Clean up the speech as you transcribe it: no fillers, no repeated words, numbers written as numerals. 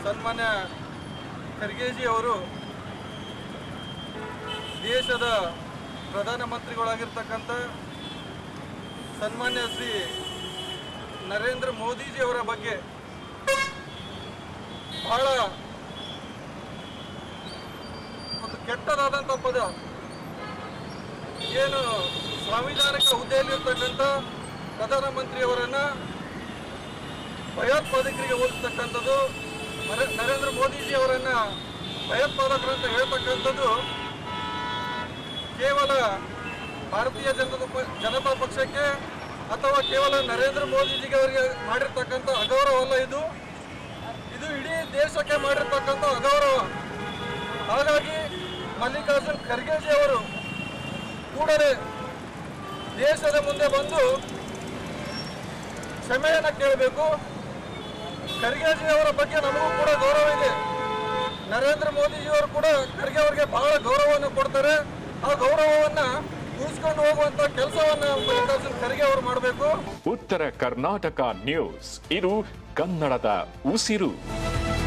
ಸನ್ಮಾನ್ಯ ಖರ್ಗೆಜಿ ಅವರು ದೇಶದ ಪ್ರಧಾನಮಂತ್ರಿಗಳಾಗಿರ್ತಕ್ಕಂಥ ಸನ್ಮಾನ್ಯ ಶ್ರೀ ನರೇಂದ್ರ ಮೋದಿಜಿಯವರ ಬಗ್ಗೆ ಬಹಳ ಒಂದು ಕೆಟ್ಟದಾದಂಥ ಪದ, ಏನು ಸಾಂವಿಧಾನಿಕ ಹುದ್ದೆಯಲ್ಲಿರ್ತಕ್ಕಂಥ ಪ್ರಧಾನಮಂತ್ರಿಯವರನ್ನು ಭಯೋತ್ಪಾದಕರಿಗೆ ಹೋಲಿಸ್ತಕ್ಕಂಥದ್ದು, ನರೇಂದ್ರ ಮೋದಿಜಿಯವರನ್ನು ಭಯೋತ್ಪಾದಕರಂತ ಹೇಳ್ತಕ್ಕಂಥದ್ದು ಕೇವಲ ಭಾರತೀಯ ಜನತಾ ಪಕ್ಷಕ್ಕೆ ಅಥವಾ ಕೇವಲ ನರೇಂದ್ರ ಮೋದಿಜಿಗೆ ಅವರಿಗೆ ಮಾಡಿರ್ತಕ್ಕಂಥ ಅಗೌರವಲ್ಲ, ಇದು ಇಡೀ ದೇಶಕ್ಕೆ ಮಾಡಿರ್ತಕ್ಕಂಥ ಅಗೌರವ. ಹಾಗಾಗಿ ಮಲ್ಲಿಕಾರ್ಜುನ್ ಖರ್ಗೆಜಿ ಅವರು ಕೂಡಲೇ ದೇಶದ ಮುಂದೆ ಬಂದು ಕ್ಷಮೆಯನ್ನು ಕೇಳಬೇಕು. ಖರ್ಗೆಜಿ ಅವರ ಬಗ್ಗೆ ನಮಗೂ ಕೂಡ ಗೌರವ ಇದೆ. ನರೇಂದ್ರ ಮೋದಿಜಿಯವರು ಕೂಡ ಖರ್ಗೆ ಅವರಿಗೆ ಬಹಳ ಗೌರವವನ್ನು ಕೊಡ್ತಾರೆ. ಆ ಗೌರವವನ್ನು ಉಳಿಸ್ಕೊಂಡು ಹೋಗುವಂತ ಕೆಲಸವನ್ನ ಮಲ್ಲಿಕಾರ್ಜುನ್ ಖರ್ಗೆ ಅವರು ಮಾಡಬೇಕು. ಉತ್ತರ ಕರ್ನಾಟಕ ನ್ಯೂಸ್, ಇದು ಕನ್ನಡದ ಉಸಿರು.